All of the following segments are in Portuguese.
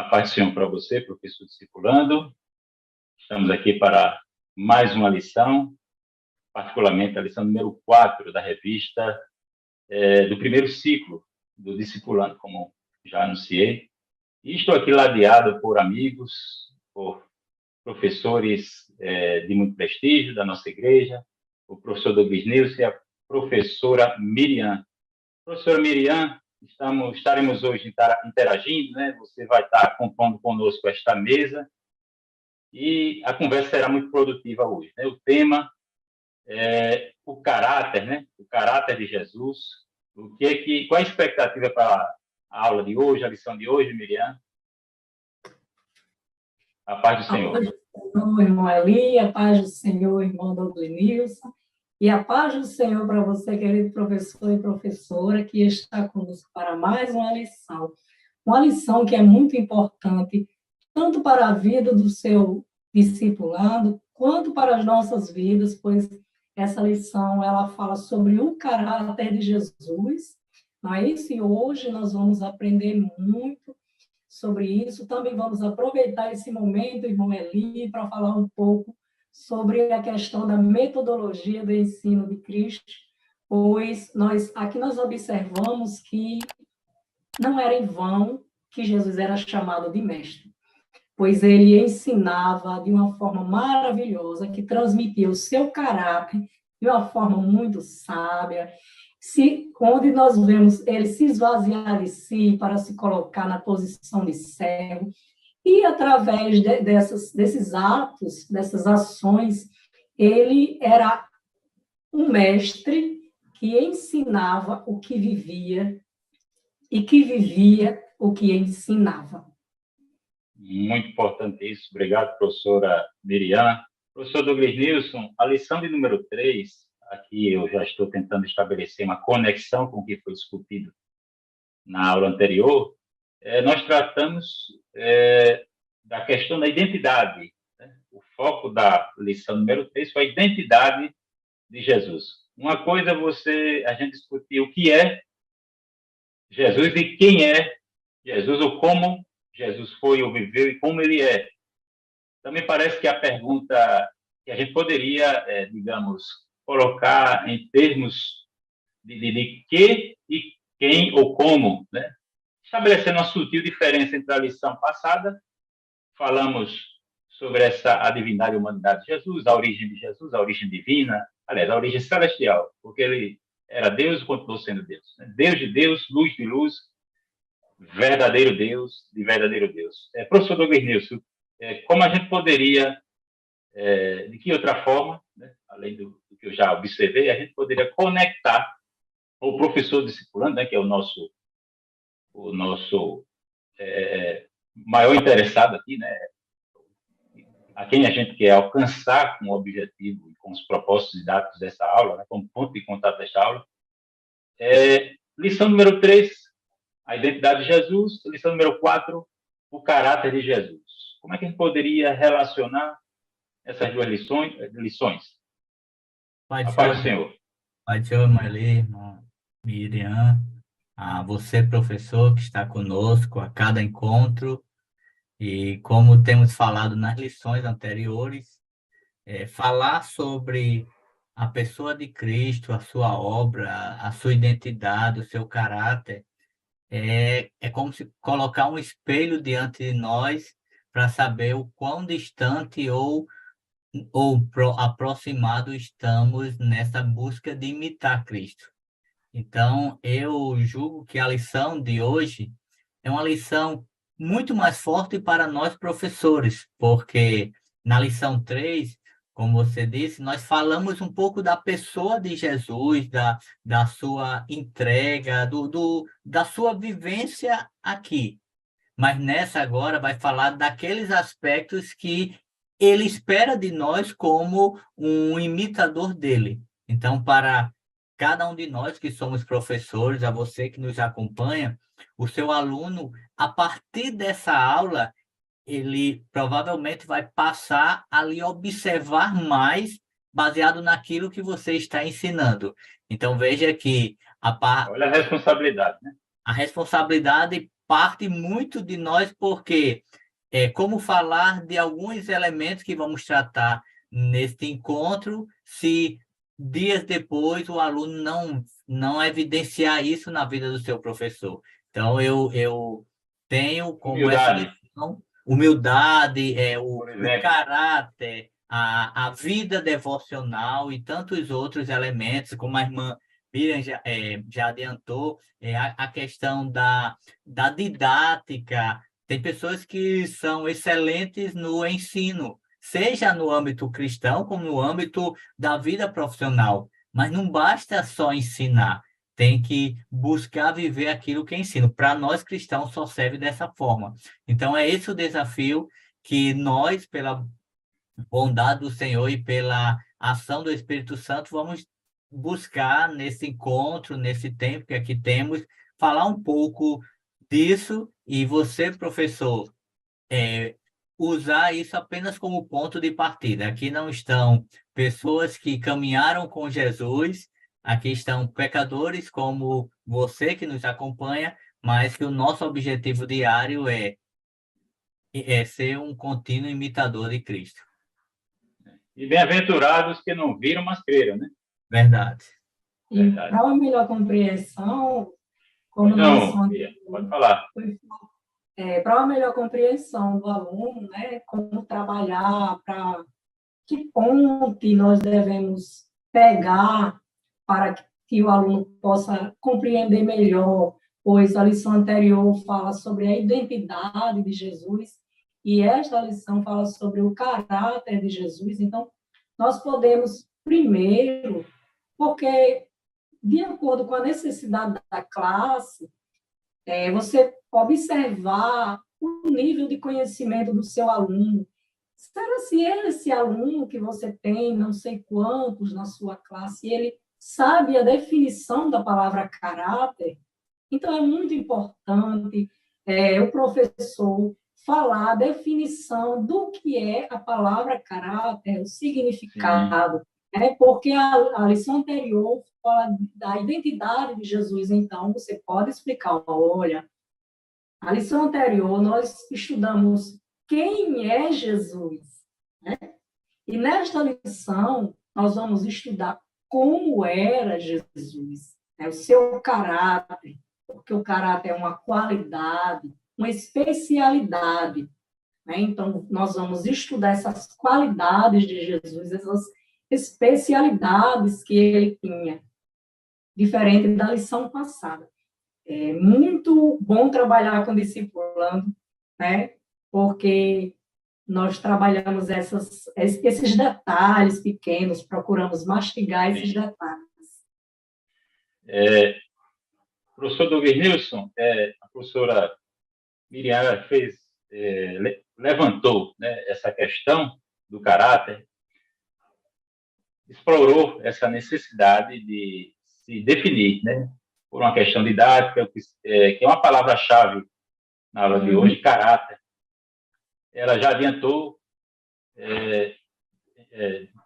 paz do Senhor para você, professor discipulando. Estamos aqui para mais uma lição, particularmente a lição número 4 da revista do primeiro ciclo do discipulando, como já anunciei. E estou aqui ladeado por amigos, por professores de muito prestígio da nossa igreja, o professor Douglas Nilson e a professora Miriam. Professora Miriam, estaremos hoje interagindo, né? Você vai estar compondo conosco esta mesa e a conversa será muito produtiva hoje, né? O tema é o caráter, né? O caráter de Jesus. Qual a expectativa para a aula de hoje, a lição de hoje, Miriam? A paz do Senhor. A paz do Senhor, irmão Eli, a paz do Senhor, irmão Douglas Nilson, e a paz do Senhor para você, querido professor e professora, que está conosco para mais uma lição. Uma lição que é muito importante, tanto para a vida do seu discipulado, quanto para as nossas vidas, pois essa lição, ela fala sobre o caráter de Jesus, não é isso? E hoje nós vamos aprender muito sobre isso. Também vamos aproveitar esse momento, irmão Eli, para falar um pouco sobre a questão da metodologia do ensino de Cristo, pois aqui nós observamos que não era em vão que Jesus era chamado de mestre, pois ele ensinava de uma forma maravilhosa, que transmitia o seu caráter de uma forma muito sábia, onde nós vemos ele se esvaziar de si para se colocar na posição de servo, e através desses atos, dessas ações, ele era um mestre que ensinava o que vivia e que vivia o que ensinava. Muito importante isso. Obrigado, professora Miriam. Professor Douglas Nilson, a lição de número 3, aqui eu já estou tentando estabelecer uma conexão com o que foi discutido na aula anterior. Nós tratamos da questão da identidade, né? O foco da lição número 3 foi a identidade de Jesus. Uma coisa a gente discutiu o que é Jesus e quem é Jesus, ou como Jesus foi ou viveu e como ele é. Também parece que a pergunta que a gente poderia, digamos, colocar em termos de que e quem ou como, né? Estabelecendo uma sutil diferença entre a lição passada, falamos sobre a divindade e a humanidade de Jesus, a origem divina, aliás, a origem celestial, porque ele era Deus e continuou sendo Deus, né? Deus de Deus, luz de luz, verdadeiro Deus de verdadeiro Deus. Professor Douglas Nilson, como a gente poderia, de que outra forma, né, além do que eu já observei, a gente poderia conectar o professor discipulando, né, que é o nosso maior interessado aqui, né, a quem a gente quer alcançar com o objetivo e com os propósitos didáticos dessa aula, né, como ponto de contato desta aula. Lição número 3, a identidade de Jesus. Lição número 4, o caráter de Jesus. Como é que a gente poderia relacionar essas duas lições? A paz do Senhor. Pai do Senhor, Marli, Miriam, a você, professor, que está conosco a cada encontro. E como temos falado nas lições anteriores, falar sobre a pessoa de Cristo, a sua obra, a sua identidade, o seu caráter, é como se colocar um espelho diante de nós para saber o quão distante ou aproximado estamos nessa busca de imitar Cristo. Então, eu julgo que a lição de hoje é uma lição muito mais forte para nós professores, porque na lição 3, como você disse, nós falamos um pouco da pessoa de Jesus, da sua entrega, da sua vivência aqui. Mas nessa agora vai falar daqueles aspectos que ele espera de nós como um imitador dele. Então, para cada um de nós que somos professores, a você que nos acompanha, o seu aluno, a partir dessa aula, ele provavelmente vai passar a lhe observar mais baseado naquilo que você está ensinando. Então, veja que olha a responsabilidade, né? A responsabilidade parte muito de nós, porque como falar de alguns elementos que vamos tratar neste encontro, se dias depois o aluno não evidenciar isso na vida do seu professor. Então, eu tenho como essa Humildade, lição humildade, por o exemplo. caráter, a vida devocional e tantos outros elementos, como a irmã Miriam já adiantou, a questão da didática. Tem pessoas que são excelentes no ensino, seja no âmbito cristão, como no âmbito da vida profissional. Mas não basta só ensinar, tem que buscar viver aquilo que ensino. Para nós cristãos, só serve dessa forma. Então, é esse o desafio que nós, pela bondade do Senhor e pela ação do Espírito Santo, vamos buscar nesse encontro, nesse tempo que aqui temos, falar um pouco disso e você, professor, usar isso apenas como ponto de partida. Aqui não estão pessoas que caminharam com Jesus, aqui estão pecadores como você que nos acompanha, mas que o nosso objetivo diário é ser um contínuo imitador de Cristo. E bem-aventurados que não viram, mas creram, né? Verdade. E para uma melhor compreensão, como Não, pode falar. Para uma melhor compreensão do aluno, né, como trabalhar, para que ponte nós devemos pegar para que o aluno possa compreender melhor, pois a lição anterior fala sobre a identidade de Jesus e esta lição fala sobre o caráter de Jesus. Então, nós podemos, primeiro, porque, de acordo com a necessidade da classe, você observar o nível de conhecimento do seu aluno. Será se esse aluno que você tem, não sei quantos na sua classe, ele sabe a definição da palavra caráter? Então, é muito importante o professor falar a definição do que é a palavra caráter, o significado, porque a lição anterior fala da identidade de Jesus. Então, você pode explicar, olha, a lição anterior nós estudamos quem é Jesus, né? E nesta lição nós vamos estudar como era Jesus, né? O seu caráter, porque o caráter é uma qualidade, uma especialidade, né? Então, nós vamos estudar essas qualidades de Jesus, essas especialidades que ele tinha, diferente da lição passada. É muito bom trabalhar com discipulando, né? Porque nós trabalhamos esses detalhes pequenos, procuramos mastigar esses detalhes. Professor Douglas Nilson, a professora Miriam levantou, né, essa questão do caráter, explorou essa necessidade de se definir, né, por uma questão didática, que é uma palavra-chave na aula de hoje, caráter. Ela já adiantou,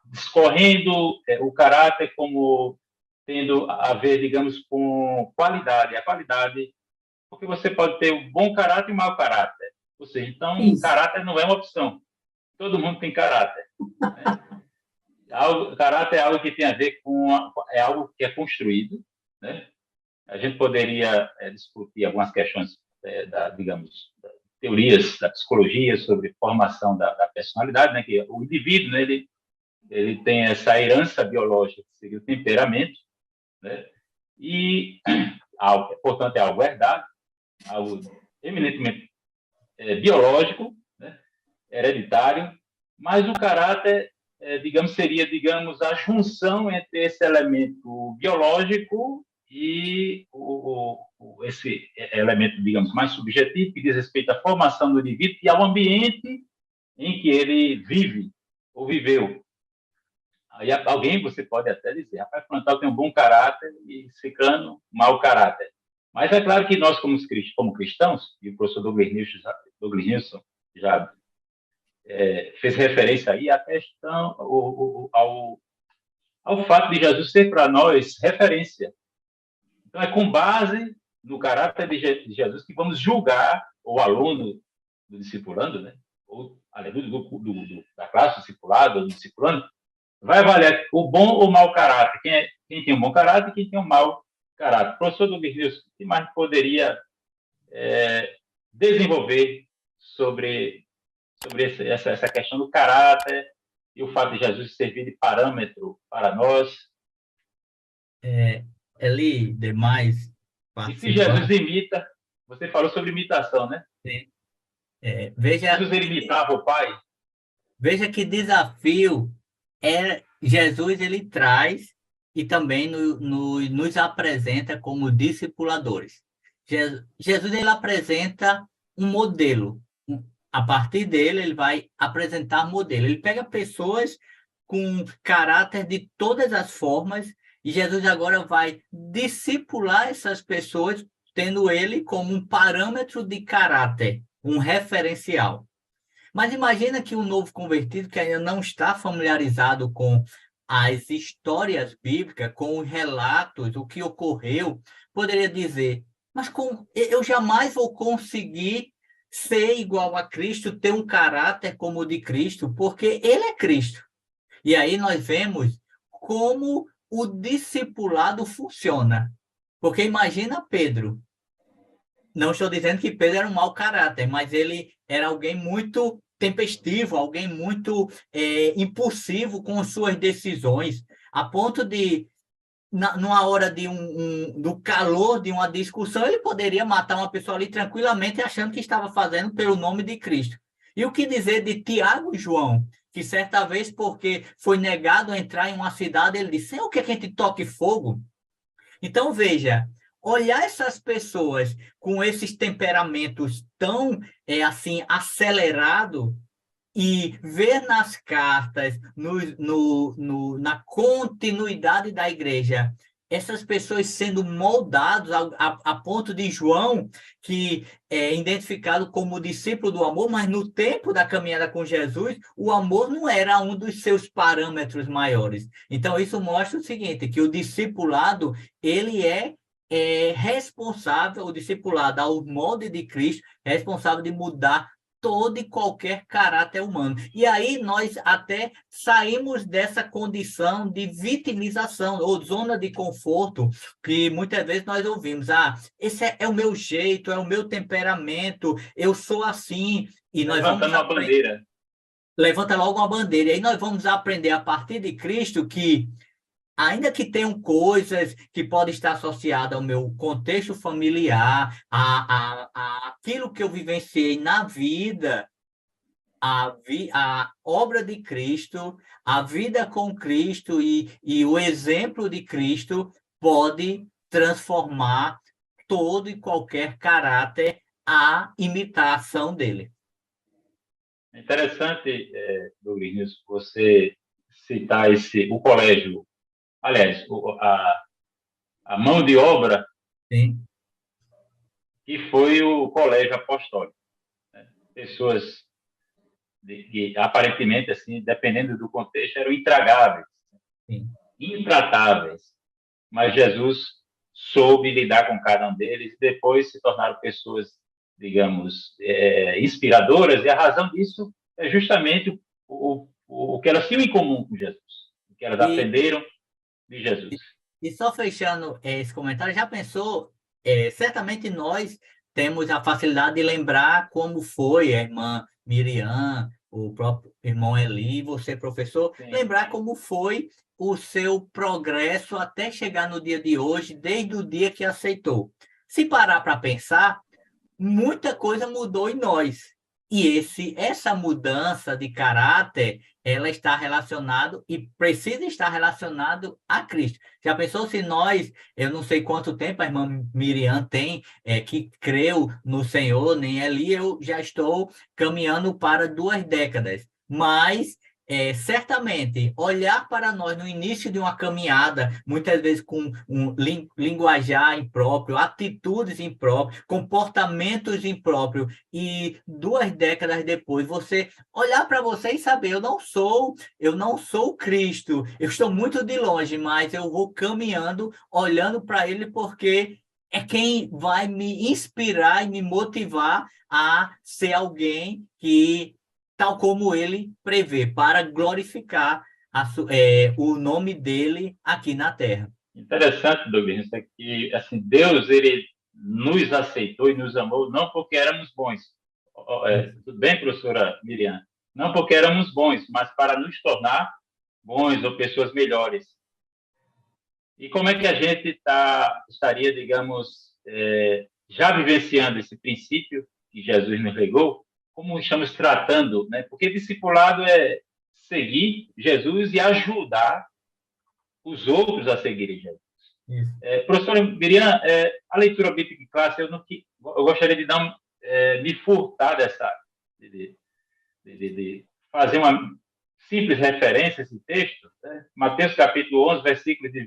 discorrendo o caráter como tendo a ver, digamos, com qualidade. A qualidade, porque você pode ter um bom caráter e um mau caráter. Ou seja, então, caráter não é uma opção. Todo mundo tem caráter. Né? Caráter é algo que tem a ver é algo que é construído, né? A gente poderia discutir algumas questões, digamos, teorias da psicologia sobre formação da personalidade, né? Que o indivíduo, né, ele tem essa herança biológica, que seria o temperamento, né? E, portanto, é algo herdado, algo eminentemente biológico, né? Hereditário, mas o caráter, seria, a junção entre esse elemento biológico e esse elemento, mais subjetivo, que diz respeito à formação do indivíduo e ao ambiente em que ele vive ou viveu. Aí alguém, você pode até dizer, rapaz, Plantal tem um bom caráter e Ciclano, mau caráter. Mas é claro que nós, como cristãos, e o professor Douglas Nilson já fez referência aí à questão, ao fato de Jesus ser para nós referência. Então, é com base no caráter de Jesus que vamos julgar o aluno do discipulando, né? Ou da classe discipulado, do discipulando, vai avaliar o bom ou o mau caráter. Quem tem um bom caráter e quem tem um mau caráter. Professor Douglas Nilson, o que mais poderia desenvolver sobre essa questão do caráter e o fato de Jesus servir de parâmetro para nós? Eli, demais E se Jesus imita, você falou sobre imitação, né? Sim. Veja, Jesus ele imitava o Pai. Veja que desafio Jesus ele traz e também nos apresenta como discipuladores. Jesus ele apresenta um modelo. A partir dele, ele vai apresentar modelo. Ele pega pessoas com caráter de todas as formas e Jesus agora vai discipular essas pessoas, tendo ele como um parâmetro de caráter, um referencial. Mas imagina que um novo convertido que ainda não está familiarizado com as histórias bíblicas, com os relatos, o que ocorreu, poderia dizer, mas eu jamais vou conseguir ser igual a Cristo, ter um caráter como o de Cristo, porque ele é Cristo. E aí nós vemos como o discipulado funciona. Porque imagina Pedro. Não estou dizendo que Pedro era um mau caráter, mas ele era alguém muito tempestivo, alguém muito impulsivo com suas decisões, a ponto de, numa hora do calor de uma discussão, ele poderia matar uma pessoa ali tranquilamente, achando que estava fazendo pelo nome de Cristo. E o que dizer de Tiago e João, que certa vez, porque foi negado a entrar em uma cidade, ele disse, Senhor, quer que a gente toque fogo? Então, veja, olhar essas pessoas com esses temperamentos tão, assim, acelerados e ver nas cartas, na continuidade da igreja, essas pessoas sendo moldadas a ponto de João, que é identificado como discípulo do amor, mas no tempo da caminhada com Jesus, o amor não era um dos seus parâmetros maiores. Então, isso mostra o seguinte, que o discipulado, ele é responsável, o discipulado ao molde de Cristo, é responsável de mudar todo e qualquer caráter humano. E aí nós até saímos dessa condição de vitimização ou zona de conforto que muitas vezes nós ouvimos. Esse é o meu jeito, é o meu temperamento, eu sou assim. E nós levantando uma bandeira. Levanta logo uma bandeira. E aí nós vamos aprender a partir de Cristo que ainda que tenham coisas que podem estar associadas ao meu contexto familiar, aquilo que eu vivenciei na vida, a obra de Cristo, a vida com Cristo e o exemplo de Cristo pode transformar todo e qualquer caráter à imitação dele. É interessante, Douglas, você citar o colégio. Aliás, a mão de obra. Sim. Que foi o colégio apostólico. Né? Pessoas que, aparentemente, assim, dependendo do contexto, eram intragáveis, intratáveis. Mas Jesus soube lidar com cada um deles e depois se tornaram pessoas, digamos, inspiradoras, e a razão disso é justamente o que elas tinham em comum com Jesus, o que elas aprenderam de Jesus. E só fechando esse comentário, já pensou, certamente nós temos a facilidade de lembrar como foi a irmã Miriam, o próprio irmão Eli, você, professor, sim, lembrar como foi o seu progresso até chegar no dia de hoje, desde o dia que aceitou. Se parar para pensar, muita coisa mudou em nós. E essa mudança de caráter, ela está relacionada e precisa estar relacionado a Cristo. Já pensou se nós, eu não sei quanto tempo a irmã Miriam tem, que creu no Senhor, nem ali eu já estou caminhando para 2 décadas. Mas, certamente, olhar para nós no início de uma caminhada, muitas vezes com um linguajar impróprio, atitudes impróprias, comportamentos impróprios, e 2 décadas depois, você olhar para você e saber, eu não sou Cristo, eu estou muito de longe, mas eu vou caminhando, olhando para ele, porque é quem vai me inspirar e me motivar a ser alguém que, tal como ele prevê, para glorificar o nome dele aqui na Terra. Interessante, Douglas, isso aqui, assim, Deus, ele nos aceitou e nos amou não porque éramos bons. Tudo bem, professora Miriam? Não porque éramos bons, mas para nos tornar bons ou pessoas melhores. E como é que a gente estaria, digamos, já vivenciando esse princípio que Jesus nos legou? Como estamos tratando, né? Porque discipulado é seguir Jesus e ajudar os outros a seguirem Jesus. Professora Miriam, a leitura bíblica em classe, eu gostaria de me furtar de fazer uma simples referência a esse texto, né? Mateus capítulo 11, versículos de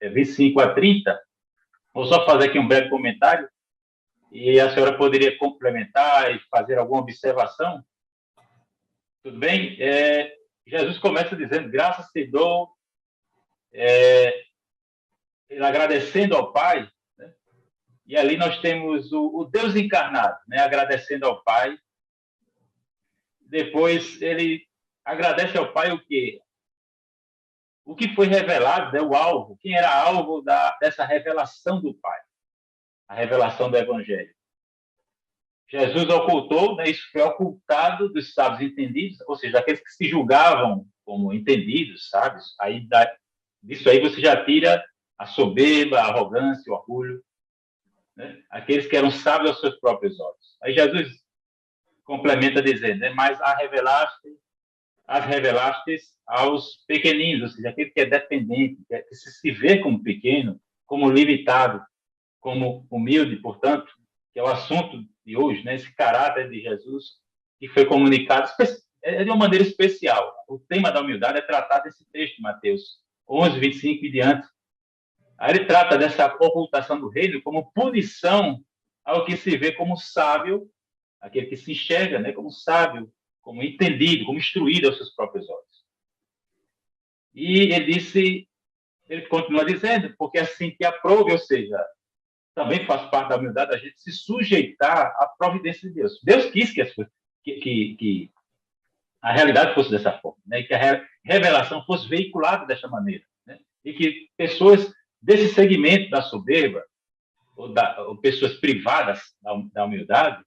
25 a 30. Vou só fazer aqui um breve comentário e a senhora poderia complementar e fazer alguma observação. Tudo bem? Jesus começa dizendo, graças te dou, ele agradecendo ao Pai, né? E ali nós temos o Deus encarnado, né? Agradecendo ao Pai. Depois ele agradece ao Pai o quê? O que foi revelado, né? O alvo. Quem era alvo dessa revelação do Pai? A revelação do Evangelho. Jesus ocultou, né? Isso foi ocultado dos sábios entendidos, ou seja, aqueles que se julgavam como entendidos, sábios. Disso aí você já tira a soberba, a arrogância, o orgulho, né? Aqueles que eram sábios aos seus próprios olhos. Aí Jesus complementa dizendo, né? Mas as revelaste aos pequeninos, ou seja, aquele que é dependente, que se vê como pequeno, como limitado, como humilde, portanto, que é o assunto de hoje, né? Esse caráter de Jesus que foi comunicado de uma maneira especial. O tema da humildade é tratado nesse texto, Mateus 11, 25 e diante. Aí ele trata dessa ocultação do reino como punição ao que se vê como sábio, aquele que se enxerga, né, como sábio, como entendido, como instruído aos seus próprios olhos. E ele continua dizendo, porque assim que aprove, ou seja, também faz parte da humildade a gente se sujeitar à providência de Deus. Deus quis que a realidade fosse dessa forma, né, que a revelação fosse veiculada dessa maneira, né, e que pessoas desse segmento da soberba, ou pessoas privadas da humildade,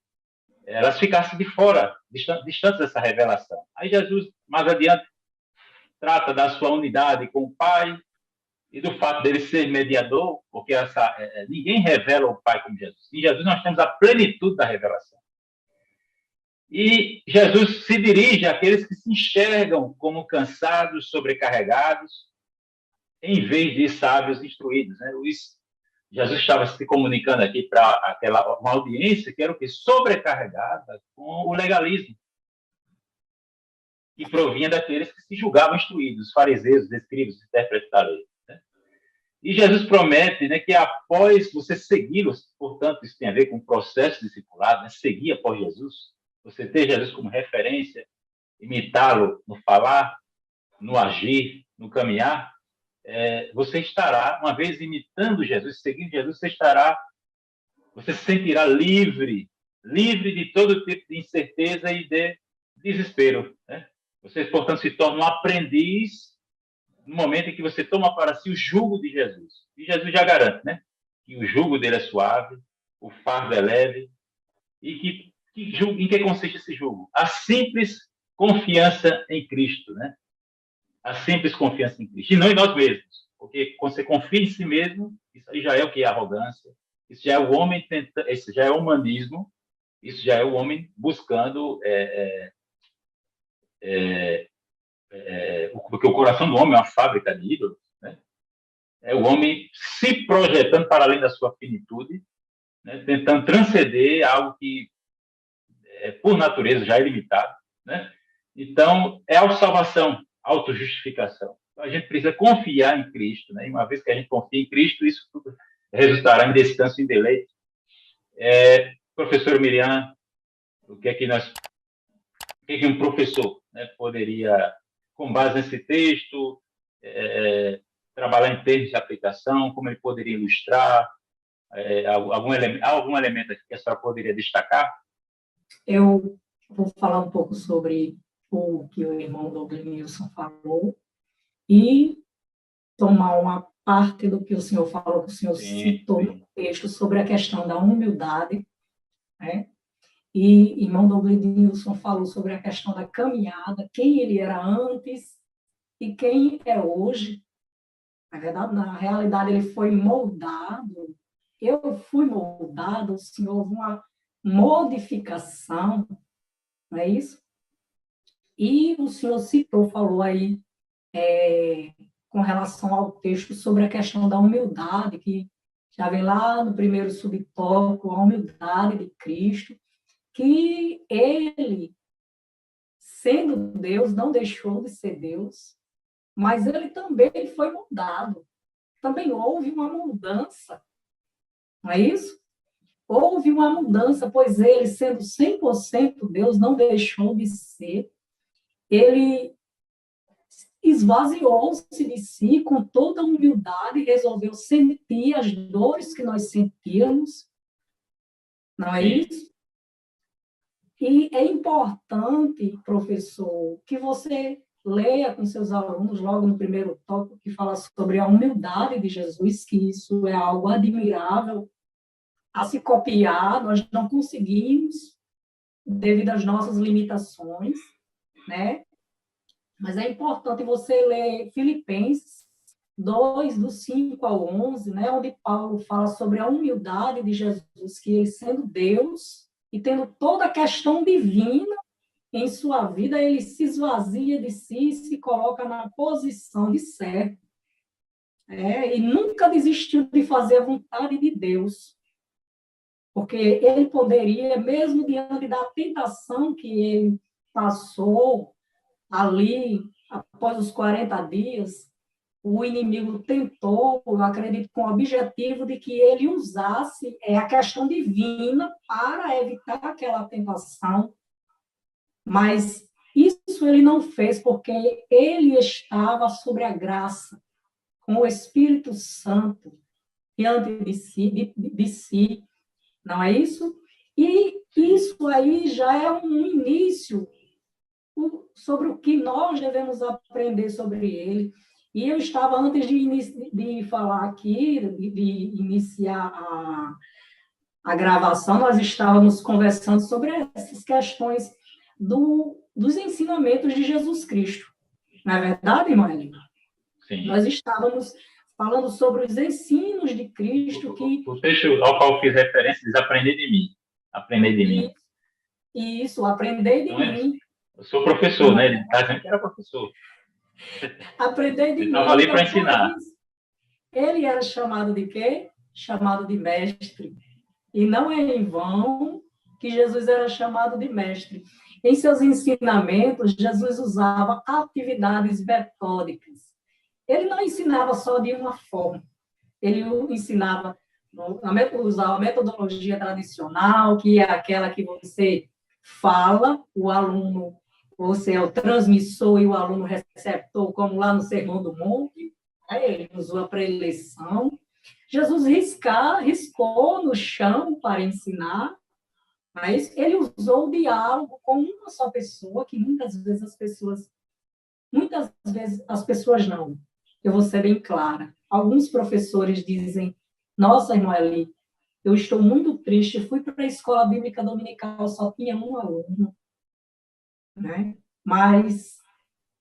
elas ficassem de fora, distantes dessa revelação. Aí Jesus, mais adiante, trata da sua unidade com o Pai e do fato dele ser mediador, porque ninguém revela o Pai como Jesus. Em Jesus nós temos a plenitude da revelação. E Jesus se dirige àqueles que se enxergam como cansados, sobrecarregados, em vez de sábios instruídos, né? Jesus estava se comunicando aqui para uma audiência que era o quê? Sobrecarregada com o legalismo, que provinha daqueles que se julgavam instruídos, os fariseus, os escribas, os intérpretes da lei, né? E Jesus promete, né, que após você segui-los, portanto, isso tem a ver com o processo discipulado, né? Seguir após Jesus, você ter Jesus como referência, imitá-lo no falar, no agir, no caminhar, você estará, uma vez imitando Jesus, seguindo Jesus, você se sentirá livre de todo tipo de incerteza e de desespero, né? Você, portanto, se torna um aprendiz no momento em que você toma para si o jugo de Jesus. E Jesus já garante, né, que o jugo dele é suave, o fardo é leve, e em que consiste esse jugo? A simples confiança em Cristo, né? A simples confiança em Cristo, e não em nós mesmos, porque quando você confia em si mesmo, isso aí já é o que é arrogância, isso já é o homem isso já é humanismo, isso já é o homem buscando porque o coração do homem é uma fábrica de ídolos, né? É o homem se projetando para além da sua finitude, né? Tentando transcender algo que por natureza já é limitado, né? Então é autossalvação, autojustificação. Então, a gente precisa confiar em Cristo, né? E uma vez que a gente confia em Cristo, isso tudo resultará em descanso e em deleite. Professor Miriam, o que é que um professor, né, poderia, com base nesse texto, trabalhar em termos de aplicação, como ele poderia ilustrar, Algum elemento aqui que a senhora poderia destacar? Eu vou falar um pouco sobre o que o irmão Douglas Nilson falou e tomar uma parte do que o senhor falou, que o senhor citou no texto sobre a questão da humildade, né? E irmão Douglas Nilson falou sobre a questão da caminhada, quem ele era antes e quem é hoje. Na verdade, na realidade, ele foi moldado, eu fui moldado, o senhor, houve uma modificação, não é isso? E o senhor citou, falou aí, com relação ao texto, sobre a questão da humildade, que já vem lá no primeiro subtópico, a humildade de Cristo, que ele, sendo Deus, não deixou de ser Deus, mas ele também foi moldado. Também houve uma mudança, não é isso? Houve uma mudança, pois ele, sendo 100% Deus, não deixou de ser. Ele esvaziou-se de si com toda a humildade, resolveu sentir as dores que nós sentíamos, não é isso? E é importante, professor, que você leia com seus alunos, logo no primeiro tópico, que fala sobre a humildade de Jesus, que isso é algo admirável a se copiar, nós não conseguimos, devido às nossas limitações, né? Mas é importante você ler Filipenses 2, do 5 ao 11, né? Onde Paulo fala sobre a humildade de Jesus, que ele, sendo Deus e tendo toda a questão divina em sua vida, ele se esvazia de si e se coloca na posição de servo. E nunca desistiu de fazer a vontade de Deus. Porque ele poderia, mesmo diante da tentação que ele passou ali, após os 40 dias, o inimigo tentou, eu acredito, com o objetivo de que ele usasse a questão divina para evitar aquela tentação. Mas isso ele não fez, porque ele estava sobre a graça, com o Espírito Santo diante de si, não é isso? E isso aí já é um início sobre o que nós devemos aprender sobre ele. E eu estava, antes de falar aqui, de iniciar a gravação, nós estávamos conversando sobre essas questões dos ensinamentos de Jesus Cristo. Não é verdade, irmã Helena? Sim. Nós estávamos falando sobre os ensinos de Cristo que... O texto ao qual fiz referência diz: aprender de mim. Aprender de mim. Isso, aprender de mim. Eu sou professor, né? Ele está dizendo que era professor. Aprender de mim. Ele estava ali para ensinar. Ele era chamado de quê? Chamado de mestre. E não é em vão que Jesus era chamado de mestre. Em seus ensinamentos, Jesus usava atividades metódicas. Ele não ensinava só de uma forma. Ele ensinava, usava a metodologia tradicional, que é aquela que você fala, o aluno, você é o transmissor e o aluno receptor, como lá no Sermão do Monte. Ele usou a preleção. Jesus riscou no chão para ensinar, mas ele usou o diálogo com uma só pessoa, que muitas vezes as pessoas não. Eu vou ser bem clara. Alguns professores dizem: nossa, irmã Eli, eu estou muito triste, fui para a escola bíblica dominical, só tinha um aluno. Né? Mas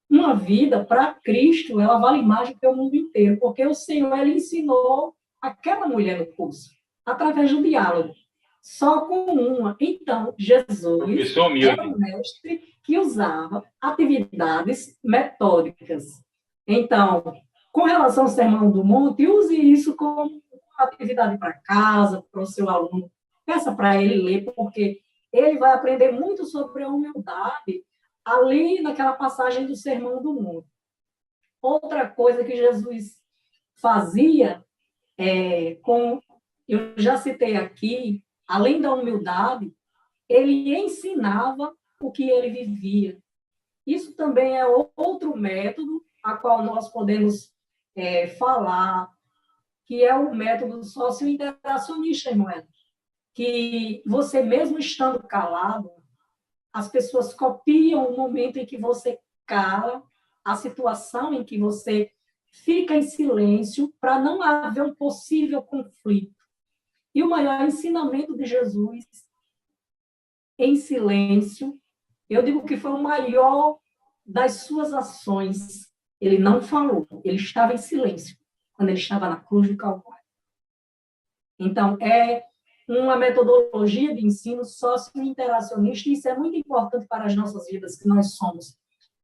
uma vida para Cristo, ela vale mais do que o mundo inteiro, porque o Senhor, ele ensinou aquela mulher no curso, através do diálogo, só com uma. Então, Jesus era um mestre que usava atividades metódicas. Então, com relação ao Sermão do Monte, use isso como atividade para casa, para o seu aluno. Peça para ele ler, porque ele vai aprender muito sobre a humildade ali naquela passagem do Sermão do Monte. Outra coisa que Jesus fazia, eu já citei aqui, além da humildade, ele ensinava o que ele vivia. Isso também é outro método a qual nós podemos falar, que é o método socio-interacionista, irmão Hélio, que você mesmo estando calado, as pessoas copiam o momento em que você cala, a situação em que você fica em silêncio para não haver um possível conflito. E o maior ensinamento de Jesus, em silêncio, eu digo que foi o maior das suas ações. Ele não falou, ele estava em silêncio quando ele estava na cruz do Calvário. Então, é uma metodologia de ensino socio-interacionista, e isso é muito importante para as nossas vidas, que nós somos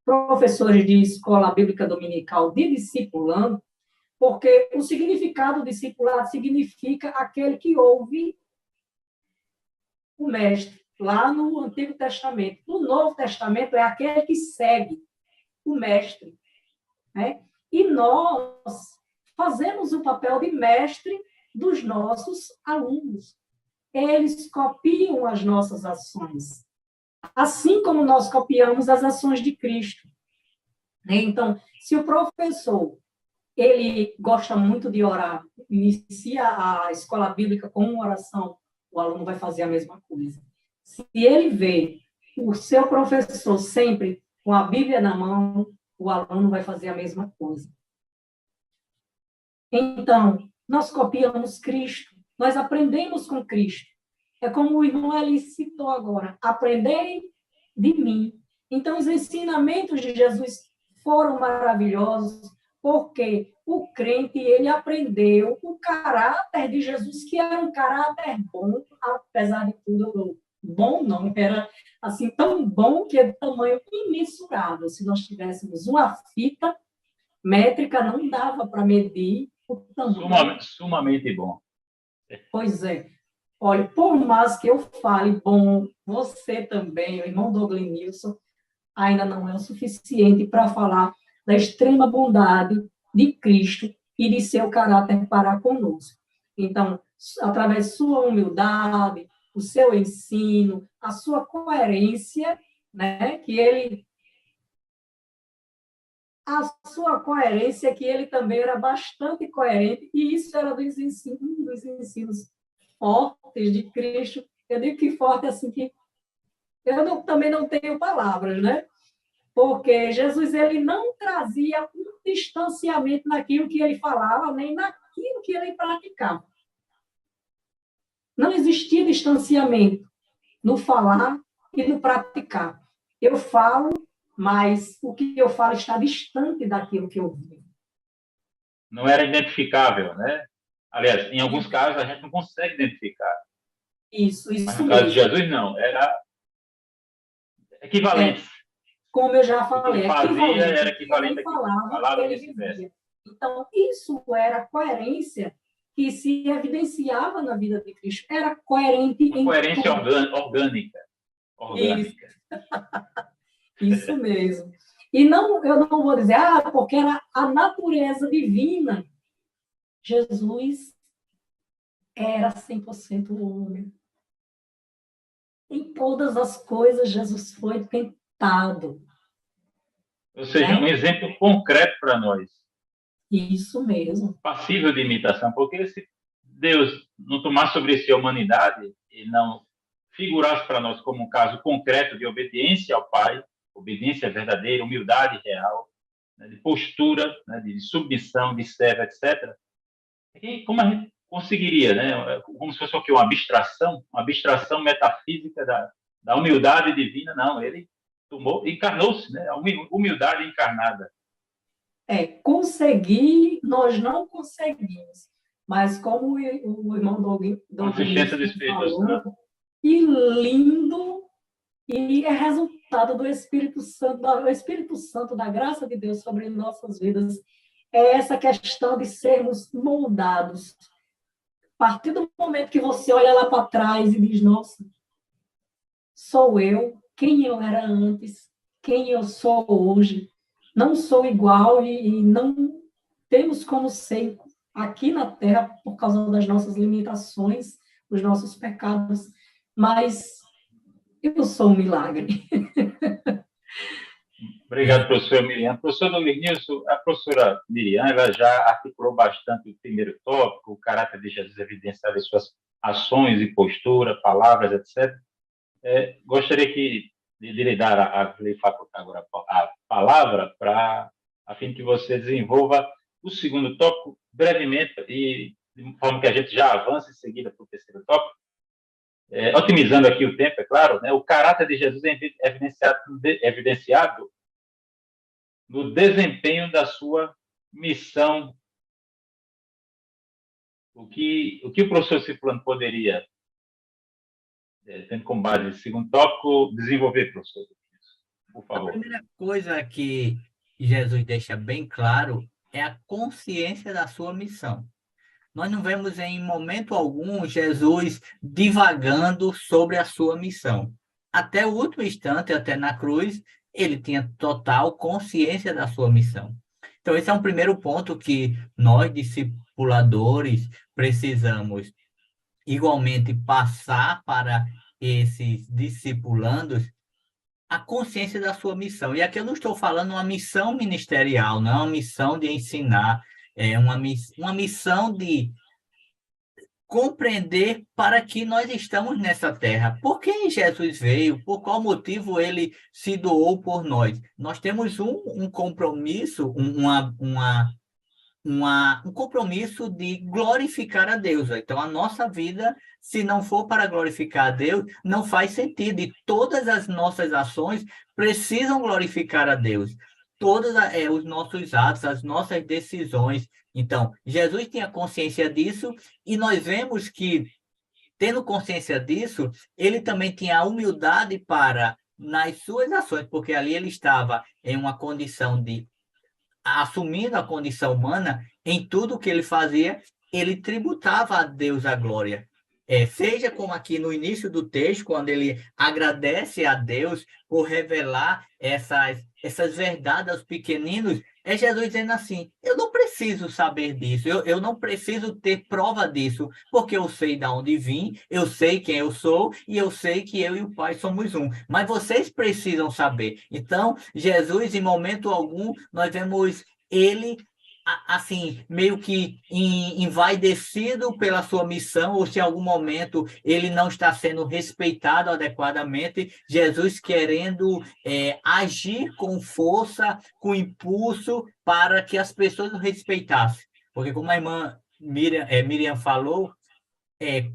professores de escola bíblica dominical de discipulando, porque o significado discipulado significa aquele que ouve o mestre, lá no Antigo Testamento. No Novo Testamento é aquele que segue o mestre, né? E nós fazemos o papel de mestre dos nossos alunos. Eles copiam as nossas ações, assim como nós copiamos as ações de Cristo. Então, se o professor ele gosta muito de orar, inicia a escola bíblica com uma oração, o aluno vai fazer a mesma coisa. Se ele vê o seu professor sempre com a Bíblia na mão, o aluno vai fazer a mesma coisa. Então, nós copiamos Cristo, nós aprendemos com Cristo. É como o irmão ali citou agora, aprenderem de mim. Então, os ensinamentos de Jesus foram maravilhosos, porque o crente, ele aprendeu o caráter de Jesus, que era um caráter bom, apesar de tudo, bom não, era assim, tão bom que é de tamanho imensurável. Se nós tivéssemos uma fita métrica, não dava para medir o tamanho. Sumamente bom. Pois é. Olha, por mais que eu fale bom, você também, o irmão Douglas Nilson, ainda não é o suficiente para falar da extrema bondade de Cristo e de seu caráter para conosco. Então, através de sua humildade, o seu ensino, a sua coerência, né, a sua coerência, que ele também era bastante coerente, e isso era dos ensinos fortes de Cristo. Eu digo que forte assim que também não tenho palavras, né? Porque Jesus ele não trazia um distanciamento naquilo que ele falava, nem naquilo que ele praticava. Não existia distanciamento no falar e no praticar. Eu falo, mas o que eu falo está distante daquilo que eu vivo. Não era identificável, né? Aliás, em alguns casos a gente não consegue identificar. Isso Mas no caso de Jesus, não. Era equivalente. Como eu já falei, o que fazia era equivalente ao que falava, ele vivia. Então, isso era coerência que se evidenciava na vida de Cristo. Era coerente em coerência orgânica. Isso mesmo. E não, eu não vou dizer, porque era a natureza divina. Jesus era 100% homem. Em todas as coisas, Jesus foi tentado. Ou seja, um exemplo concreto para nós. Isso mesmo. Passível de imitação, porque se Deus não tomasse sobre si a humanidade e não figurasse para nós como um caso concreto de obediência ao Pai, obediência verdadeira, humildade real, né, de postura, né, de submissão, de servo, etc. E como a gente conseguiria, né? Como se fosse o quê? Uma abstração metafísica da humildade divina? Não, ele encarnou-se, né? A humildade encarnada. Conseguir, nós não conseguimos, mas como o irmão Consistência do Espírito Santo. Que lindo, e é resultado do Espírito Santo, da graça de Deus sobre nossas vidas, é essa questão de sermos moldados. A partir do momento que você olha lá para trás e diz, nossa, sou eu, quem eu era antes, quem eu sou hoje, não sou igual e não temos como ser aqui na Terra por causa das nossas limitações, dos nossos pecados, mas eu sou um milagre. Obrigado, professor Miriam. Professor Douglas Nilson, a professora Miriam, ela já articulou bastante o primeiro tópico, o caráter de Jesus evidenciado em suas ações e postura, palavras, etc. Gostaria de lhe dar, lhe facultar agora a palavra a fim que você desenvolva o segundo tópico brevemente e de forma que a gente já avance em seguida para o terceiro tópico, otimizando aqui o tempo, é claro, né? O caráter de Jesus é evidenciado no desempenho da sua missão. O que o professor Cipriano poderia, tendo como base esse segundo tópico, desenvolver, professor? Por favor. A primeira coisa que Jesus deixa bem claro é a consciência da sua missão. Nós não vemos em momento algum Jesus divagando sobre a sua missão. Até o último instante, até na cruz, ele tinha total consciência da sua missão. Então, esse é um primeiro ponto que nós, discipuladores, precisamos igualmente passar para esses discipulandos a consciência da sua missão. E aqui eu não estou falando uma missão ministerial, não é uma missão de ensinar, é uma missão de compreender para que nós estamos nessa terra. Por que Jesus veio? Por qual motivo ele se doou por nós? Nós temos um compromisso, um compromisso de glorificar a Deus. Então, a nossa vida, se não for para glorificar a Deus, não faz sentido. E todas as nossas ações precisam glorificar a Deus. Todos os nossos atos, as nossas decisões. Então, Jesus tinha consciência disso e nós vemos que, tendo consciência disso, ele também tinha a humildade para, nas suas ações, porque ali ele estava em uma condição de assumindo a condição humana, em tudo que ele fazia, ele tributava a Deus a glória. Seja como aqui no início do texto, quando ele agradece a Deus por revelar essas verdades aos pequeninos, é Jesus dizendo assim, eu não preciso saber disso, eu não preciso ter prova disso, porque eu sei de onde vim, eu sei quem eu sou, e eu sei que eu e o Pai somos um. Mas vocês precisam saber. Então, Jesus, em momento algum, nós vemos ele assim, meio que envaidecido pela sua missão, ou se em algum momento ele não está sendo respeitado adequadamente, Jesus querendo agir com força, com impulso, para que as pessoas o respeitassem. Porque como a irmã Miriam falou,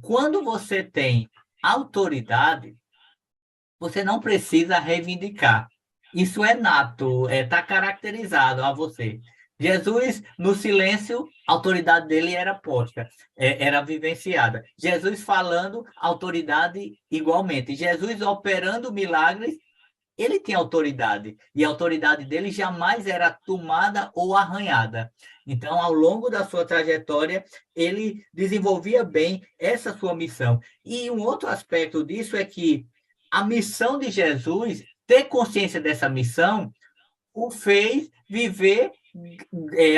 quando você tem autoridade, você não precisa reivindicar. Isso é nato, está caracterizado a você. Jesus, no silêncio, a autoridade dele era posta, era vivenciada. Jesus falando, autoridade igualmente. Jesus operando milagres, ele tinha autoridade. E a autoridade dele jamais era tomada ou arranhada. Então, ao longo da sua trajetória, ele desenvolvia bem essa sua missão. E um outro aspecto disso é que a missão de Jesus, ter consciência dessa missão, o fez viver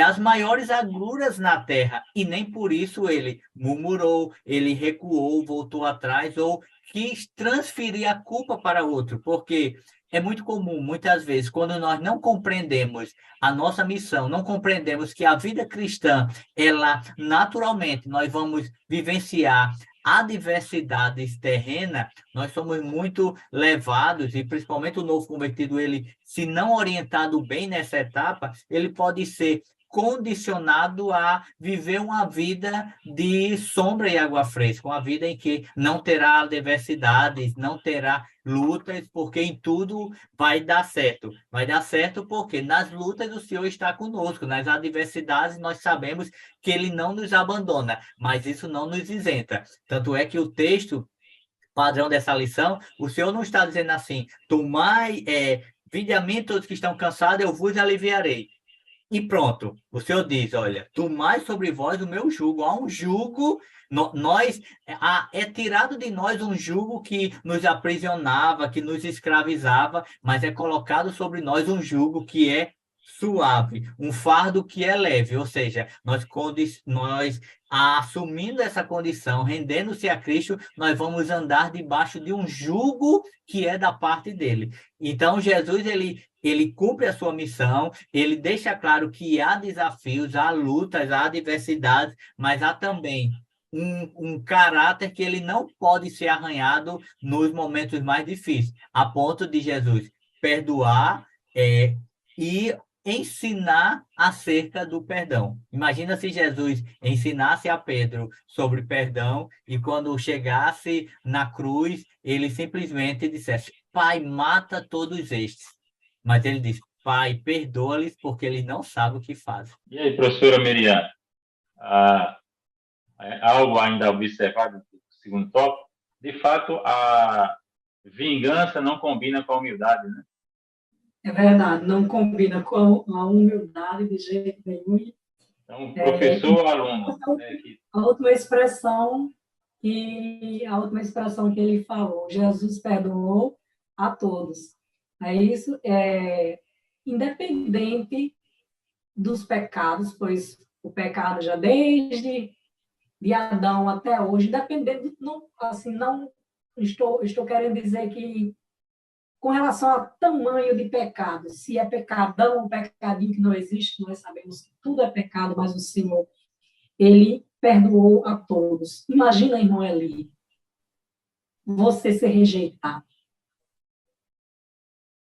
as maiores agruras na terra, e nem por isso ele murmurou, ele recuou, voltou atrás, ou quis transferir a culpa para outro, porque é muito comum, muitas vezes, quando nós não compreendemos a nossa missão, não compreendemos que a vida cristã, ela, naturalmente, nós vamos vivenciar adversidades terrenas, nós somos muito levados, e principalmente o novo convertido, ele, se não orientado bem nessa etapa, ele pode ser condicionado a viver uma vida de sombra e água fresca, uma vida em que não terá adversidades, não terá lutas, porque em tudo vai dar certo. Vai dar certo porque nas lutas o Senhor está conosco, nas adversidades nós sabemos que Ele não nos abandona, mas isso não nos isenta. Tanto é que o texto padrão dessa lição, o Senhor não está dizendo assim, tomai, vinde a mim todos que estão cansados, eu vos aliviarei. E pronto, o Senhor diz, olha, tomai sobre vós o meu jugo. Há um jugo, é tirado de nós um jugo que nos aprisionava, que nos escravizava, mas é colocado sobre nós um jugo que é suave, um fardo que é leve, ou seja, nós assumindo essa condição, rendendo-se a Cristo, nós vamos andar debaixo de um jugo que é da parte dele. Então, Jesus, ele ele cumpre a sua missão, ele deixa claro que há desafios, há lutas, há adversidades, mas há também um caráter que ele não pode ser arranhado nos momentos mais difíceis, a ponto de Jesus perdoar e ensinar acerca do perdão. Imagina se Jesus ensinasse a Pedro sobre perdão e quando chegasse na cruz, ele simplesmente dissesse: Pai, mata todos estes. Mas ele diz: Pai, perdoa-lhes porque eles não sabem o que fazem. E aí, professora Miriam, algo ainda observado no segundo tópico? De fato, a vingança não combina com a humildade, né? É verdade, não combina com a humildade de jeito nenhum. Então, professor ou aluno? A última expressão que ele falou, Jesus perdoou a todos. É isso, independente dos pecados, pois o pecado já desde de Adão até hoje, dependendo, não, assim, não estou querendo dizer que com relação ao tamanho de pecado, se é pecadão, um pecadinho que não existe, nós sabemos que tudo é pecado, mas o Senhor, ele perdoou a todos. Imagina, irmão Eli, você ser rejeitado.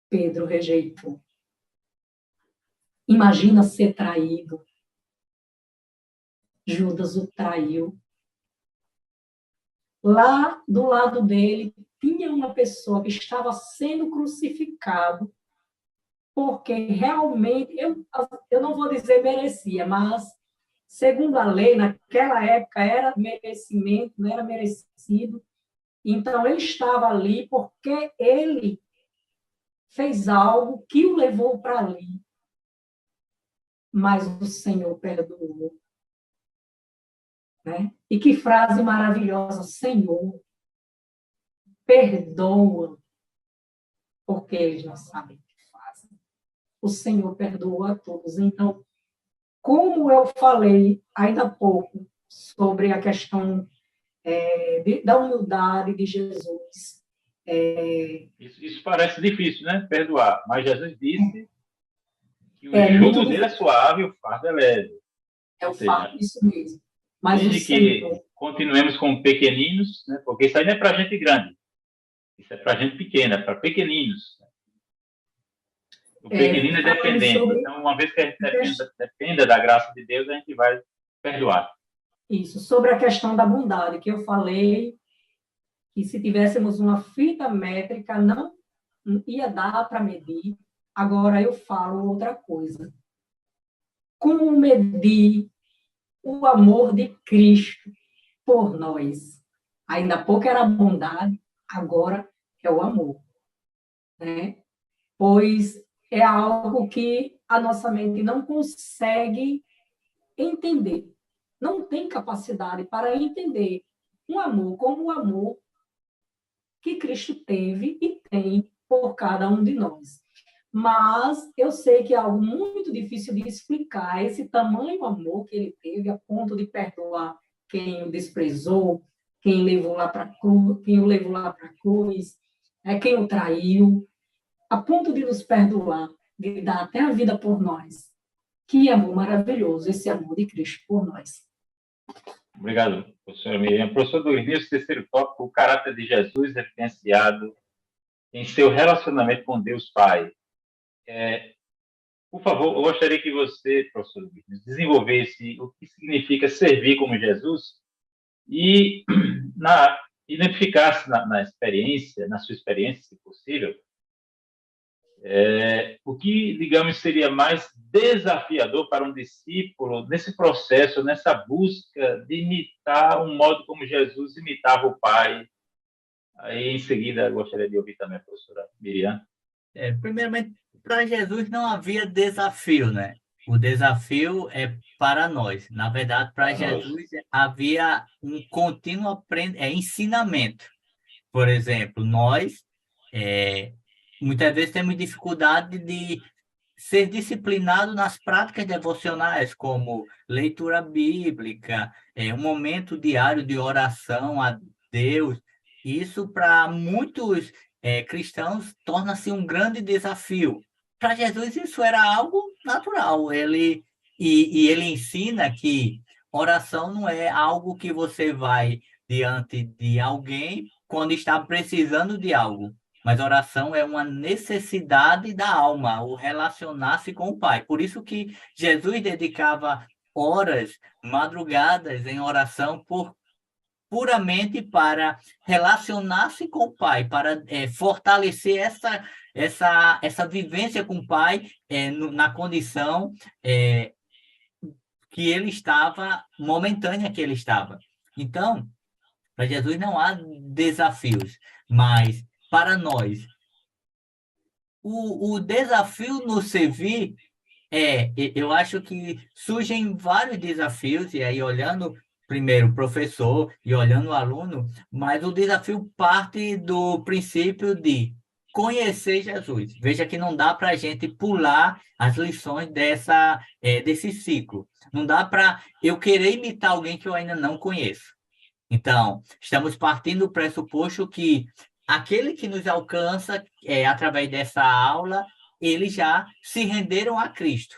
Pedro rejeitou. Imagina ser traído. Judas o traiu. Lá do lado dele tinha uma pessoa que estava sendo crucificado porque realmente, eu não vou dizer merecia, mas segundo a lei, naquela época era merecimento, não era merecido. Então, ele estava ali porque ele fez algo que o levou para ali. Mas o Senhor perdoou. Né? E que frase maravilhosa, Senhor, perdoa, porque eles não sabem o que fazem. O Senhor perdoa a todos. Então, como eu falei ainda há pouco sobre a questão da humildade de Jesus. Isso parece difícil, né? Perdoar. Mas Jesus disse que o jugo dele é suave e o fardo é leve. É o fardo, isso mesmo. Mas desde que continuemos como pequeninos, né? Porque isso aí não é para gente grande. Isso é para gente pequena, para pequeninos. O pequenino é dependente. Então, uma vez que a gente dependa da graça de Deus, a gente vai perdoar. Isso, sobre a questão da bondade, que eu falei que se tivéssemos uma fita métrica, não ia dar para medir. Agora eu falo outra coisa. Como medir o amor de Cristo por nós? Ainda há pouco era a bondade, agora é o amor. Né? Pois é algo que a nossa mente não consegue entender. Não tem capacidade para entender um amor como o amor que Cristo teve e tem por cada um de nós. Mas eu sei que é algo muito difícil de explicar esse tamanho amor que ele teve a ponto de perdoar quem o desprezou, quem o levou lá para a cruz, quem o traiu, a ponto de nos perdoar, de dar até a vida por nós. Que amor maravilhoso, esse amor de Cristo por nós. Obrigado, professora Miriam. Professor Douglas, terceiro tópico, o caráter de Jesus evidenciado em seu relacionamento com Deus Pai. Por favor, eu gostaria que você, professor Douglas, desenvolvesse o que significa servir como Jesus e identificasse na experiência, na sua experiência, se possível, o que, digamos, seria mais desafiador para um discípulo nesse processo, nessa busca de imitar um modo como Jesus imitava o Pai. Aí, em seguida, eu gostaria de ouvir também a professora Miriam. Primeiramente, para Jesus não havia desafio, né? O desafio é para nós. Na verdade, para Jesus havia um contínuo ensinamento. Por exemplo, nós muitas vezes temos dificuldade de ser disciplinado nas práticas devocionais, como leitura bíblica, um momento diário de oração a Deus. Isso, para muitos cristãos, torna-se um grande desafio. para Jesus isso era algo natural. Ele ensina que oração não é algo que você vai diante de alguém quando está precisando de algo, mas oração é uma necessidade da alma, o relacionar-se com o Pai. Por isso que Jesus dedicava horas, madrugadas em oração puramente para relacionar-se com o Pai, para fortalecer essa vivência com o Pai na condição que ele estava, momentânea que ele estava. Então, para Jesus não há desafios, mas para nós, o desafio no servir eu acho que surgem vários desafios, e aí olhando primeiro o professor e olhando o aluno, mas o desafio parte do princípio de conhecer Jesus. Veja que não dá para a gente pular as lições desse ciclo. Não dá para eu querer imitar alguém que eu ainda não conheço. Então, estamos partindo do pressuposto que aquele que nos alcança através dessa aula, eles já se renderam a Cristo.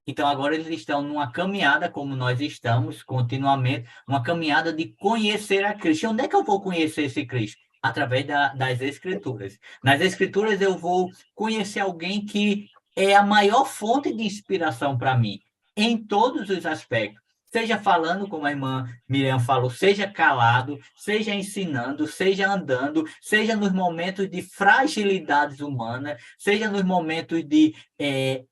Então, agora eles estão numa caminhada, como nós estamos continuamente, uma caminhada de conhecer a Cristo. E onde é que eu vou conhecer esse Cristo? Através das Escrituras. Nas Escrituras, eu vou conhecer alguém que é a maior fonte de inspiração para mim, em todos os aspectos. Seja falando, como a irmã Miriam falou, seja calado, seja ensinando, seja andando, seja nos momentos de fragilidades humanas, seja nos momentos de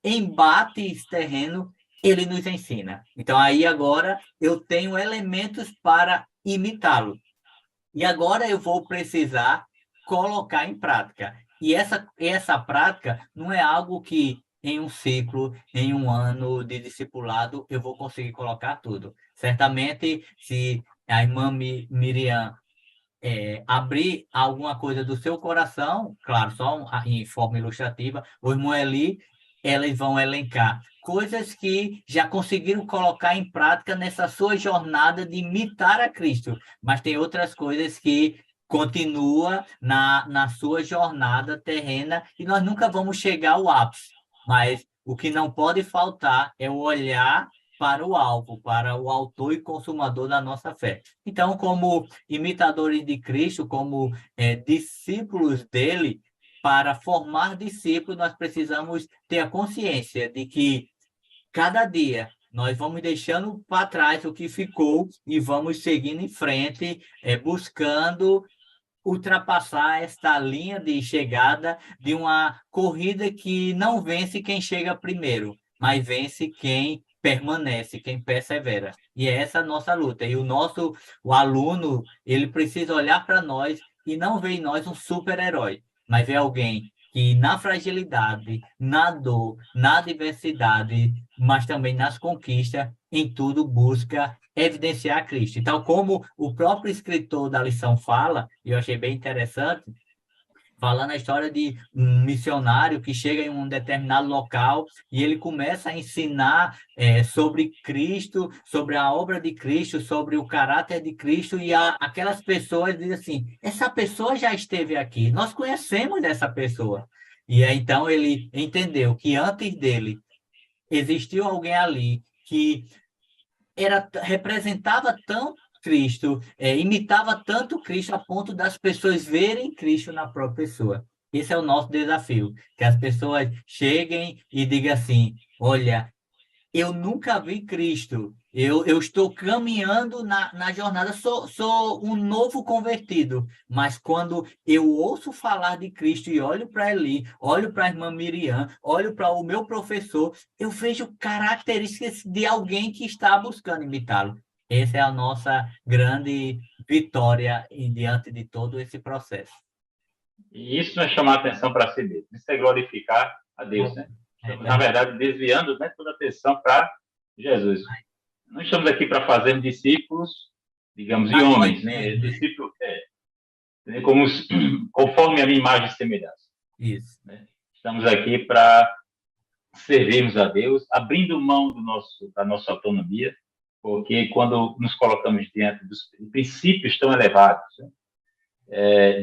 embates terreno, ele nos ensina. Então, aí agora eu tenho elementos para imitá-lo. E agora eu vou precisar colocar em prática. E essa prática não é algo que em um ciclo, em um ano de discipulado, eu vou conseguir colocar tudo. Certamente, se a irmã Miriam abrir alguma coisa do seu coração, claro, só em forma ilustrativa, o irmão Eli, elas vão elencar coisas que já conseguiram colocar em prática nessa sua jornada de imitar a Cristo, mas tem outras coisas que continua na sua jornada terrena e nós nunca vamos chegar ao ápice, mas o que não pode faltar é o olhar para o alvo, para o autor e consumador da nossa fé. Então, como imitadores de Cristo, como discípulos dele, para formar discípulos, nós precisamos ter a consciência de que cada dia nós vamos deixando para trás o que ficou e vamos seguindo em frente, buscando ultrapassar esta linha de chegada de uma corrida que não vence quem chega primeiro, mas vence quem permanece, quem persevera. E é essa a nossa luta. E o aluno, ele precisa olhar para nós e não ver em nós um super-herói, mas ver alguém que na fragilidade, na dor, na adversidade, mas também nas conquistas, em tudo busca evidenciar Cristo. Então, como o próprio escritor da lição fala, e eu achei bem interessante, falando a história de um missionário que chega em um determinado local e ele começa a ensinar sobre Cristo, sobre a obra de Cristo, sobre o caráter de Cristo, e aquelas pessoas dizem assim, essa pessoa já esteve aqui, nós conhecemos essa pessoa. E aí, então ele entendeu que antes dele existiu alguém ali que representava tão Cristo, imitava tanto Cristo a ponto das pessoas verem Cristo na própria pessoa. Esse é o nosso desafio, que as pessoas cheguem e digam assim, olha, eu nunca vi Cristo, eu estou caminhando na jornada, sou um novo convertido, mas quando eu ouço falar de Cristo e olho para Eli, olho para a irmã Miriam, olho para o meu professor, eu vejo características de alguém que está buscando imitá-lo. Essa é a nossa grande vitória diante de todo esse processo. E isso não é chamar atenção para si mesmo, isso é glorificar a Deus, né? Estamos, na verdade, desviando, né, toda a atenção para Jesus. Não estamos aqui para fazer discípulos, digamos, de homens, né? Discípulos, conforme a minha imagem e semelhança. Isso. Né? Estamos aqui para servirmos a Deus, abrindo mão da nossa autonomia, porque quando nos colocamos diante dos princípios tão elevados, né?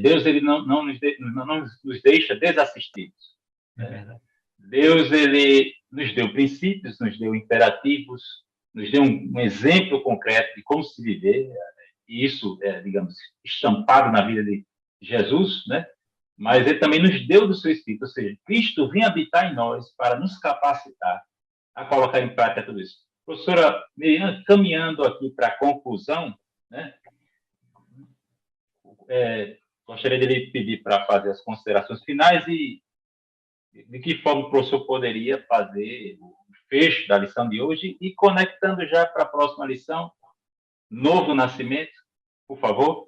Deus ele não nos deixa desassistidos. É verdade. Deus, ele nos deu princípios, nos deu imperativos, nos deu um exemplo concreto de como se viver, e isso é, digamos, estampado na vida de Jesus, né? Mas ele também nos deu do seu Espírito, ou seja, Cristo vem habitar em nós para nos capacitar a colocar em prática tudo isso. Professora Miriam, caminhando aqui para a conclusão, né? Gostaria de lhe pedir para fazer as considerações finais e de que forma o professor poderia fazer o fecho da lição de hoje e conectando já para a próxima lição, novo nascimento, por favor.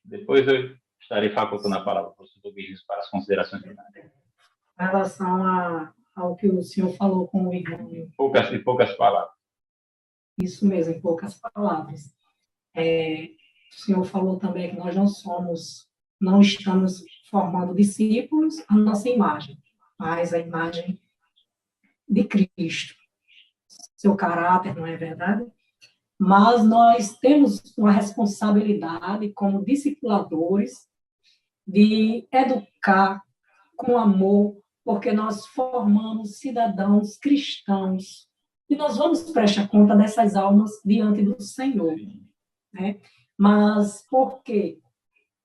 Depois eu estarei facultando a palavra ao professor Douglas para as considerações finais. Em relação ao que o senhor falou com o irmão. Poucas palavras. Isso mesmo, em poucas palavras. O senhor falou também que nós não estamos formando discípulos à nossa imagem, mas a imagem de Cristo. Seu caráter, não é verdade? Mas nós temos uma responsabilidade como discipuladores de educar com amor, porque nós formamos cidadãos cristãos e nós vamos prestar conta dessas almas diante do Senhor, né? Mas por quê?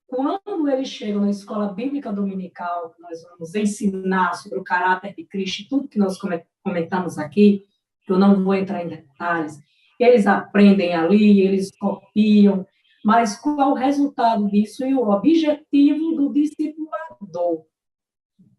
Quando eles chegam na escola bíblica dominical, nós vamos ensinar sobre o caráter de Cristo e tudo que nós comentamos aqui, que eu não vou entrar em detalhes, eles aprendem ali, eles copiam, mas qual é o resultado disso e o objetivo do discipulador?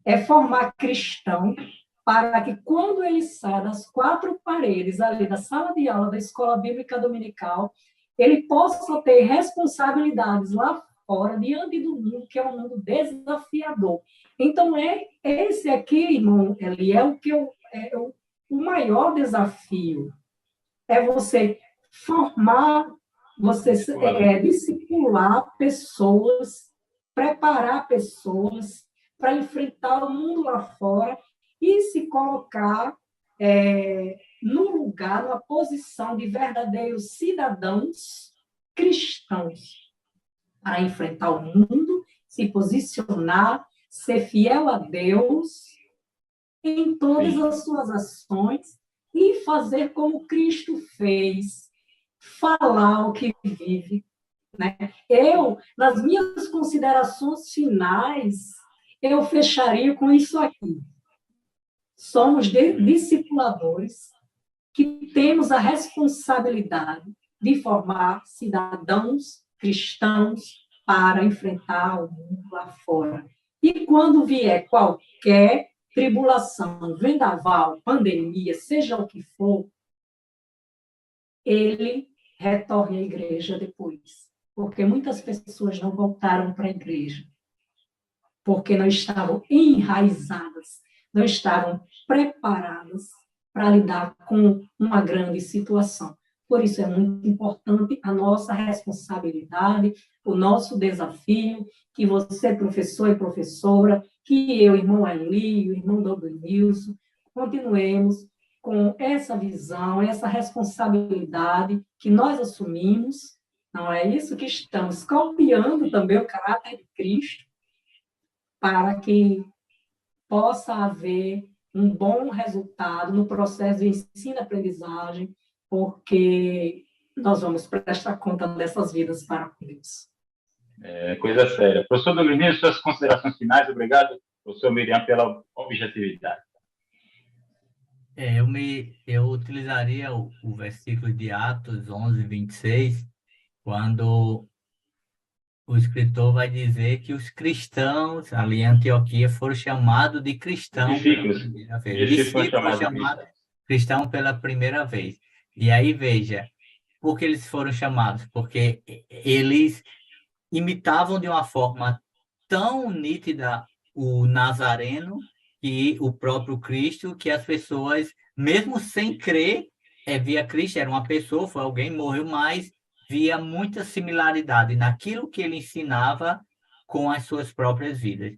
É formar cristão para que quando ele sai das quatro paredes ali da sala de aula da escola bíblica dominical, ele possa ter responsabilidades lá fora, diante do mundo, que é um mundo desafiador. Então, esse aqui, irmão, ele é o maior desafio. É você formar, você discipular pessoas, preparar pessoas para enfrentar o mundo lá fora e se colocar no lugar, numa posição de verdadeiros cidadãos cristãos, para enfrentar o mundo, se posicionar, ser fiel a Deus em todas as suas ações e fazer como Cristo fez, falar o que vive, né? Nas minhas considerações finais, eu fecharia com isso aqui. Somos discipuladores que temos a responsabilidade de formar cidadãos cristãos para enfrentar o mundo lá fora. E quando vier qualquer tribulação, vendaval, pandemia, seja o que for, ele retorne à igreja depois. Porque muitas pessoas não voltaram para a igreja. Porque não estavam enraizadas, não estavam preparadas para lidar com uma grande situação. Por isso é muito importante a nossa responsabilidade, o nosso desafio, que você, professor e professora, que eu, irmão Eli, o irmão Douglas, continuemos com essa visão, essa responsabilidade que nós assumimos, não é isso que estamos copiando também o caráter de Cristo, para que possa haver um bom resultado no processo de ensino-aprendizagem, porque nós vamos prestar conta dessas vidas para Deus. Coisa séria. Professor Douglas, suas considerações finais. Obrigado, professor Miriam, pela objetividade. Eu utilizaria o versículo de Atos 11, 26, quando o escritor vai dizer que os cristãos ali em Antioquia foram chamados de cristãos pela primeira vez. Discípulos chamados cristão pela primeira vez. E aí, veja, por que eles foram chamados? Porque eles imitavam de uma forma tão nítida o Nazareno e o próprio Cristo, que as pessoas, mesmo sem crer, via Cristo, era uma pessoa, foi alguém, morreu, mas via muita similaridade naquilo que ele ensinava com as suas próprias vidas.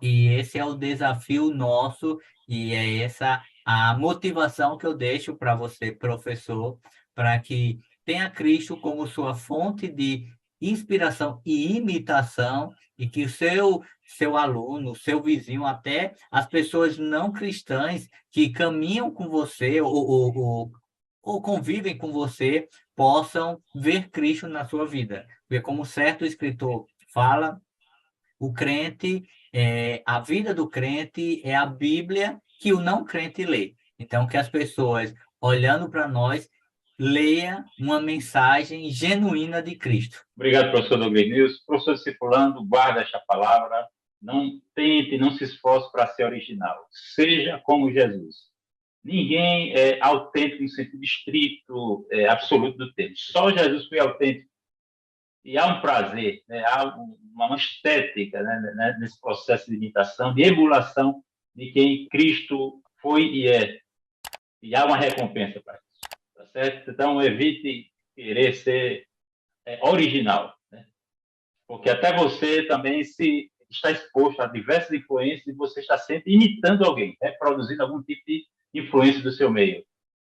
E esse é o desafio nosso, e é essa a motivação que eu deixo para você, professor, para que tenha Cristo como sua fonte de inspiração e imitação, e que o seu aluno, o seu vizinho, até as pessoas não cristãs que caminham com você ou convivem com você, possam ver Cristo na sua vida. Porque como certo escritor fala, o crente, a vida do crente é a Bíblia que o não crente lê. Então, que as pessoas, olhando para nós, leia uma mensagem genuína de Cristo. Obrigado, professor Douglas News. Professor discipulando, guarda esta palavra. Não tente, não se esforce para ser original. Seja como Jesus. Ninguém é autêntico no sentido estrito, absoluto do termo. Só Jesus foi autêntico. E há um prazer, né? Há uma estética, né? Nesse processo de imitação, de emulação de quem Cristo foi e é. E há uma recompensa para isso. Tá certo? Então, evite querer ser original, né? Porque até você também se está exposto a diversas influências e você está sempre imitando alguém, reproduzindo algum tipo de influência do seu meio.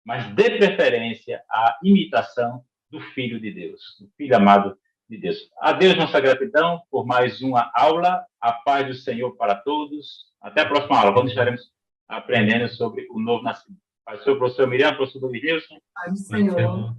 Mas dê preferência à imitação do Filho de Deus, do Filho amado de Deus. A Deus nossa gratidão por mais uma aula. A paz do Senhor para todos. Até a próxima aula, quando estaremos aprendendo sobre o novo nascimento. Professor Miriam, professor Douglas Nilson. Paz do Senhor.